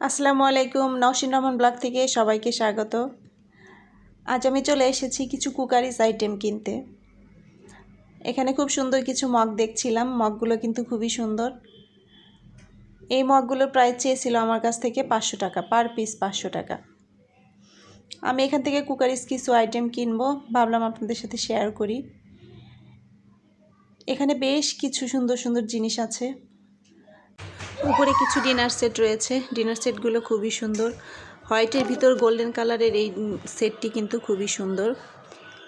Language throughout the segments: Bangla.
আসসালামু আলাইকুম। নওশিন রহমান ব্লগ থেকে সবাইকে স্বাগত। আজ আমি চলে এসেছি কিছু কুকারিজ আইটেম কিনতে। এখানে খুব সুন্দর কিছু মগ দেখছিলাম। মগগুলো কিন্তু খুবই সুন্দর। এই মগগুলোর প্রাইস চেয়েছিল আমার কাছ থেকে 500 টাকা, পার পিস 500 টাকা। আমি এখান থেকে কুকারিজ কিছু আইটেম কিনবো, ভাবলাম আপনাদের সাথে শেয়ার করি। এখানে বেশ কিছু সুন্দর সুন্দর জিনিস আছে। উপরে কিছু ডিনার সেট রয়েছে। ডিনার সেটগুলো খুবই সুন্দর। হোয়াইটের ভিতর গোল্ডেন কালারের এই সেটটি কিন্তু খুবই সুন্দর।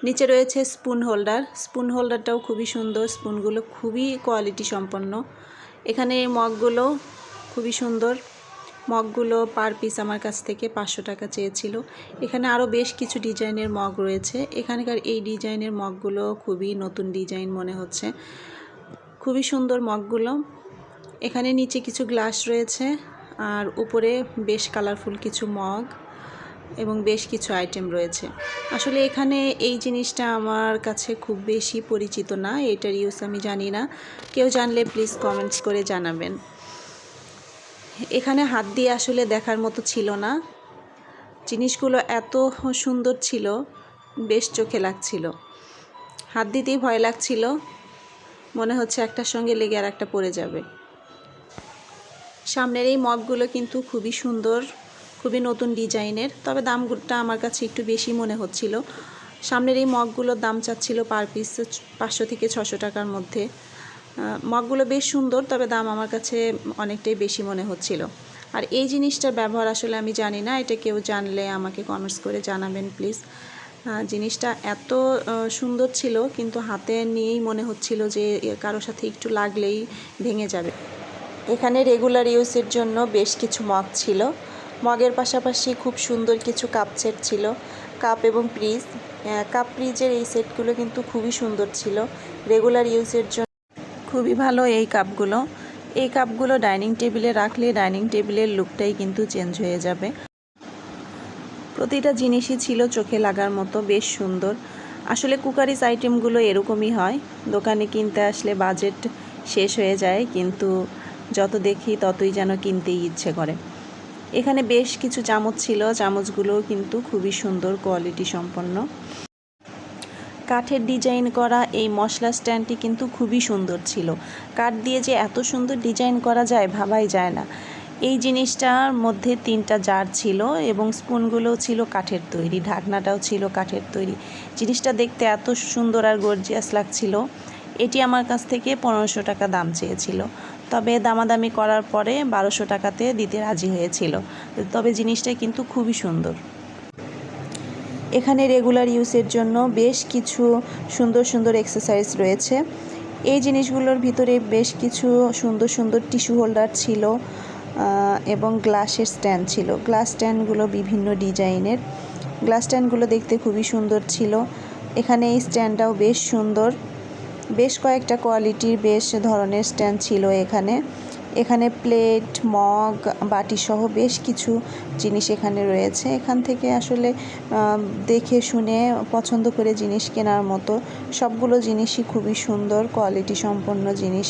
নিচে রয়েছে স্পুন হোল্ডার। স্পুন হোল্ডারটাও খুবই সুন্দর। স্পুনগুলো খুবই কোয়ালিটি সম্পন্ন। এখানে এই মগগুলো খুবই সুন্দর। মগগুলো পার পিস আমার কাছ থেকে 500 টাকা চেয়েছিল। এখানে আরও বেশ কিছু ডিজাইনের মগ রয়েছে। এখানকার এই ডিজাইনের মগগুলো খুবই নতুন ডিজাইন মনে হচ্ছে। খুবই সুন্দর মগগুলো। এখানে নিচে কিছু গ্লাস রয়েছে আর উপরে বেশ কালারফুল কিছু মগ এবং বেশ কিছু আইটেম রয়েছে। আসলে এখানে এই জিনিসটা আমার কাছে খুব বেশি পরিচিত না, এটার ইউজ আমি জানি না। কেউ জানলে প্লিজ কমেন্টস করে জানাবেন। এখানে হাত দিয়ে আসলে দেখার মতো ছিল না। জিনিসগুলো এত সুন্দর ছিল, বেশ চোখে লাগছিল। হাত দিতেই ভয় লাগছিল, মনে হচ্ছে একটার সঙ্গে লেগে আর একটা পড়ে যাবে। সামনের এই মগগুলো কিন্তু খুবই সুন্দর, খুবই নতুন ডিজাইনের, তবে দামটা আমার কাছে একটু বেশি মনে হচ্ছিল। সামনের এই মগগুলোর দাম চাচ্ছিল পার পিস 500 থেকে 600 টাকার মধ্যে। মগগুলো বেশ সুন্দর, তবে দাম আমার কাছে অনেকটাই বেশি মনে হচ্ছিল। আর এই জিনিসটার ব্যবহার আসলে আমি জানি না, এটা কেউ জানলে আমাকে কমেন্টস করে জানাবেন প্লিজ। জিনিসটা এত সুন্দর ছিল, কিন্তু হাতে নিয়েই মনে হচ্ছিল যে কারোর সাথে একটু লাগলেই ভেঙে যাবে। এখানে রেগুলার ইউজের জন্য বেশ কিছু মগ ছিল। মগের পাশাপাশি খুব সুন্দর কিছু কাপ সেট ছিল, কাপ এবং ফ্রিজ। কাপ ফ্রিজের এই সেটগুলো কিন্তু খুবই সুন্দর ছিল। রেগুলার ইউজের জন্য খুবই ভালো এই কাপগুলো। এই কাপগুলো ডাইনিং টেবিলে রাখলে ডাইনিং টেবিলের লুকটাই কিন্তু চেঞ্জ হয়ে যাবে। প্রতিটা জিনিসই ছিল চোখে লাগার মতো, বেশ সুন্দর। আসলে কুকারিজ আইটেমগুলো এরকমই হয়, দোকানে কিনতে আসলে বাজেট শেষ হয়ে যায়, কিন্তু যত দেখি ততই যেন কিনতেই ইচ্ছে করে। এখানে বেশ কিছু চামচ ছিল, চামচগুলোও কিন্তু খুবই সুন্দর, কোয়ালিটি সম্পন্ন। কাঠের ডিজাইন করা এই মশলা স্ট্যান্ডটি কিন্তু খুবই সুন্দর ছিল। কাঠ দিয়ে যে এত সুন্দর ডিজাইন করা যায় ভাবাই যায় না। এই জিনিসটার মধ্যে 3টা জার ছিল এবং স্পুনগুলোও ছিল কাঠের তৈরি, ঢাকনাটাও ছিল কাঠের তৈরি। জিনিসটা দেখতে এত সুন্দর আর গর্জিয়াস লাগছিল। এটি আমার কাছ থেকে 1500 টাকা দাম চেয়েছিল, তবে দামাদামি করার পরে 1200 টাকাতে দিতে রাজি হয়েছিল। তবে জিনিসটা কিন্তু খুবই সুন্দর। এখানে রেগুলার ইউজের জন্য বেশ কিছু সুন্দর সুন্দর এক্সারসাইজ রয়েছে। এই জিনিসগুলোর ভিতরে বেশ কিছু সুন্দর সুন্দর টিস্যু হোল্ডার ছিল এবং গ্লাসের স্ট্যান্ড ছিল। গ্লাস স্ট্যান্ডগুলো বিভিন্ন ডিজাইনের। গ্লাস স্ট্যান্ডগুলো দেখতে খুবই সুন্দর ছিল। এখানে এই স্ট্যান্ডটাও বেশ সুন্দর। বেশ কয়েকটা কোয়ালিটির বেশ ধরনের স্ট্যান্ড ছিল এখানে। এখানে প্লেট, মগ, বাটি সহ বেশ কিছু জিনিস এখানে রয়েছে। এখান থেকে আসলে দেখে শুনে পছন্দ করে জিনিস কেনার মতো। সবগুলো জিনিসই খুবই সুন্দর, কোয়ালিটি সম্পন্ন জিনিস।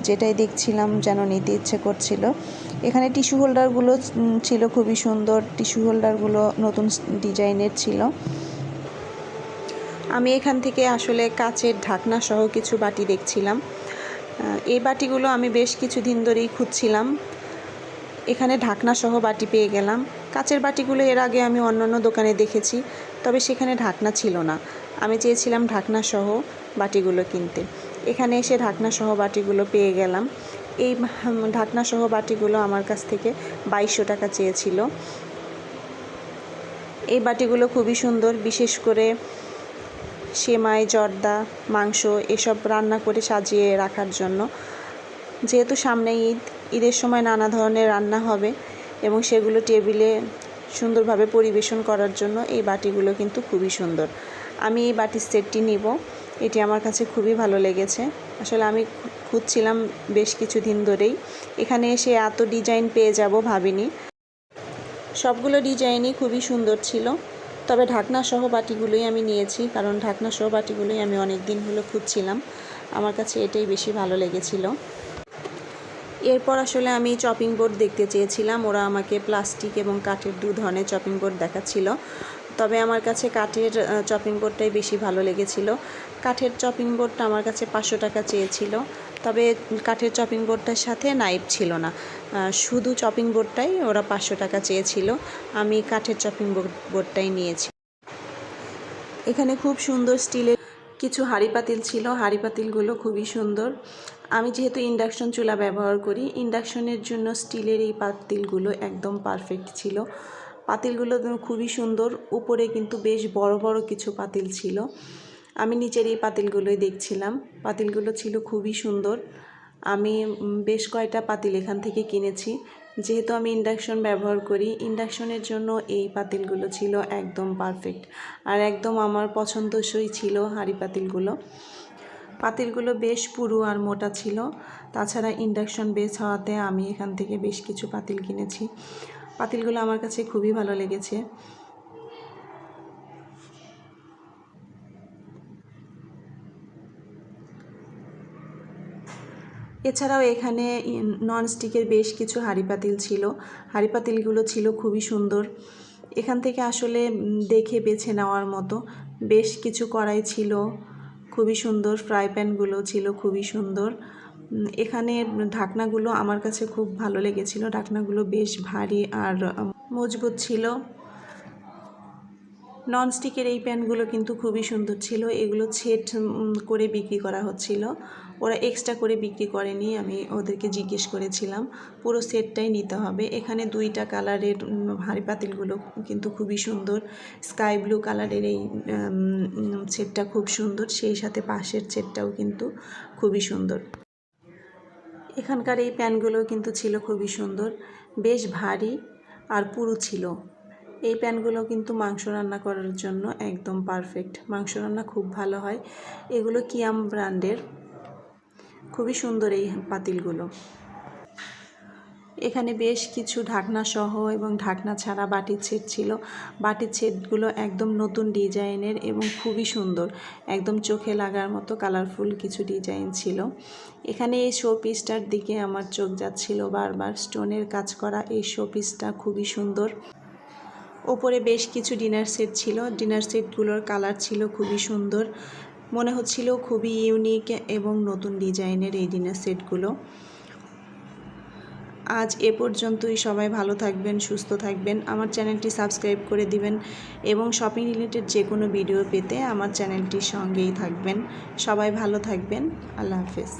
যেটাই দেখছিলাম যেন নিতে ইচ্ছে করছিল। এখানে টিস্যু হোল্ডারগুলো ছিল খুবই সুন্দর। টিস্যু হোল্ডারগুলো নতুন ডিজাইনের ছিল। আমি এখান থেকে আসলে কাচের ঢাকনা সহ কিছু বাটি দেখছিলাম। এই বাটিগুলো আমি বেশ কিছুদিন ধরেই খুঁজছিলাম। এখানে ঢাকনা সহ বাটি পেয়ে গেলাম। কাচের বাটিগুলো এর আগে আমি অন্যান্য দোকানে দেখেছি, তবে সেখানে ঢাকনা ছিল না। আমি চেয়েছিলাম ঢাকনা সহ বাটিগুলো কিনতে। এখানে এসে ঢাকনা সহ বাটিগুলো পেয়ে গেলাম। এই ঢাকনা সহ বাটিগুলো আমার কাছ থেকে 2200 টাকা চেয়েছিল। এই বাটিগুলো খুবই সুন্দর, বিশেষ করে সেমাই, জর্দা, মাংস এসব রান্না করে সাজিয়ে রাখার জন্য। যেহেতু সামনে ঈদের সময় নানা ধরনের রান্না হবে এবং সেগুলো টেবিলে সুন্দরভাবে পরিবেশন করার জন্য এই বাটিগুলো কিন্তু খুবই সুন্দর। আমি এই বাটির সেটটি নিব, এটি আমার কাছে খুবই ভালো লেগেছে। আসলে আমি খুঁজছিলাম বেশ কিছুদিন ধরেই। এখানে এসে এত ডিজাইন পেয়ে যাব ভাবিনি। সবগুলো ডিজাইনই খুবই সুন্দর ছিল, তবে ঢাকনা সহ বাটিগুলোই আমি নিয়েছি, কারণ ঢাকনা সহ বাটিগুলোই আমি অনেক দিন হলো খুঁজছিলাম। আমার কাছে এটাই বেশি ভালো লেগেছিল। এরপর আসলে আমি চপিং বোর্ড দেখতে চেয়েছিলাম। ওরা আমাকে প্লাস্টিক এবং কাঠের 2 ধরনের চপিং বোর্ড দেখাচ্ছিল, তবে আমার কাছে কাঠের চপিং বোর্ডটাই বেশি ভালো লেগেছিল। কাঠের চপিং বোর্ডটা আমার কাছে 500 টাকা চেয়েছিল, তবে কাঠের চপিং বোর্ডটার সাথে নাইফ ছিল না, শুধু চপিং বোর্ডটাই ওরা 500 টাকা চেয়েছিল। আমি কাঠের চপিং বোর্ডটাই নিয়েছি। এখানে খুব সুন্দর স্টিলের কিছু হাঁড়ি পাতিল ছিল। হাঁড়ি পাতিলগুলো খুবই সুন্দর। আমি যেহেতু ইন্ডাকশন চুলা ব্যবহার করি, ইন্ডাকশনের জন্য স্টিলের এই পাতিলগুলো একদম পারফেক্ট ছিল। পাতিলগুলো খুবই সুন্দর, উপরে কিন্তু বেশ বড় বড় কিছু পাতিল ছিল। আমি নিচের এই পাতিলগুলোই দেখছিলাম। পাতিলগুলো ছিল খুবই সুন্দর। আমি বেশ কয়টা পাতিল এখান থেকে কিনেছি। যেহেতু আমি ইন্ডাকশন ব্যবহার করি, ইন্ডাকশনের জন্য এই পাতিলগুলো ছিল একদম পারফেক্ট, আর একদম আমার পছন্দসই ছিল হাঁড়ি পাতিলগুলো। পাতিলগুলো বেশ পুরু আর মোটা ছিল। তাছাড়া ইন্ডাকশন বেস হওয়াতে আমি এখান থেকে বেশ কিছু পাতিল কিনেছি। পাতিলগুলো আমার কাছে খুবই ভালো লেগেছে। এছাড়াও এখানে ননস্টিকের বেশ কিছু হাঁড়ি পাতিল ছিল। হাঁড়ি পাতিলগুলো ছিল খুবই সুন্দর। এখান থেকে আসলে দেখে বেছে নেওয়ার মতো বেশ কিছু কড়াই ছিল, খুবই সুন্দর। ফ্রাই প্যানগুলো ছিল খুবই সুন্দর। এখানে ঢাকনাগুলো আমার কাছে খুব ভালো লেগেছিল। ঢাকনাগুলো বেশ ভারী আর মজবুত ছিল। ননস্টিকের এই প্যানগুলো কিন্তু খুবই সুন্দর ছিল। এগুলো সেট করে বিক্রি করা হচ্ছিল, ওরা এক্সট্রা করে বিক্রি করেনি। আমি ওদেরকে জিজ্ঞেস করেছিলাম, পুরো সেটটাই নিতে হবে। এখানে 2টা কালারের হাঁড়ি পাতিলগুলো কিন্তু খুবই সুন্দর। স্কাই ব্লু কালারের এই সেটটা খুব সুন্দর, সেই সাথে পাশের সেটটাও কিন্তু খুবই সুন্দর। এখানকার এই প্যানগুলো কিন্তু ছিল খুবই সুন্দর, বেশ ভারী আর পুরু ছিল। এই প্যানগুলো কিন্তু মাংস রান্না করার জন্য একদম পারফেক্ট। মাংস রান্না খুব ভালো হয়। এগুলো কিয়াম ব্র্যান্ডের, খুবই সুন্দর এই পাতিলগুলো। এখানে বেশ কিছু ঢাকনা সহ এবং ঢাকনা ছাড়া বাটির সেট ছিল। বাটির সেটগুলো একদম নতুন ডিজাইনের এবং খুবই সুন্দর, একদম চোখে লাগার মতো কালারফুল কিছু ডিজাইন ছিল। এখানে এই শো পিসটার দিকে আমার চোখ যাচ্ছিল বারবার। স্টোনের কাজ করা এই শো পিসটা খুবই সুন্দর। ওপরে বেশ কিছু ডিনার সেট ছিল। ডিনার সেটগুলোর কালার ছিল খুবই সুন্দর, মনে হচ্ছিল খুবই ইউনিক এবং নতুন ডিজাইনের এই ডিনার সেটগুলো। আজ এ পর্যন্তই। সবাই ভালো থাকবেন, সুস্থ থাকবেন। আমার চ্যানেলটি সাবস্ক্রাইব করে দিবেন এবং শপিং রিলেটেড যে কোনো ভিডিও পেতে আমার চ্যানেলটির সঙ্গেই থাকবেন। সবাই ভালো থাকবেন। আল্লাহ হাফেজ।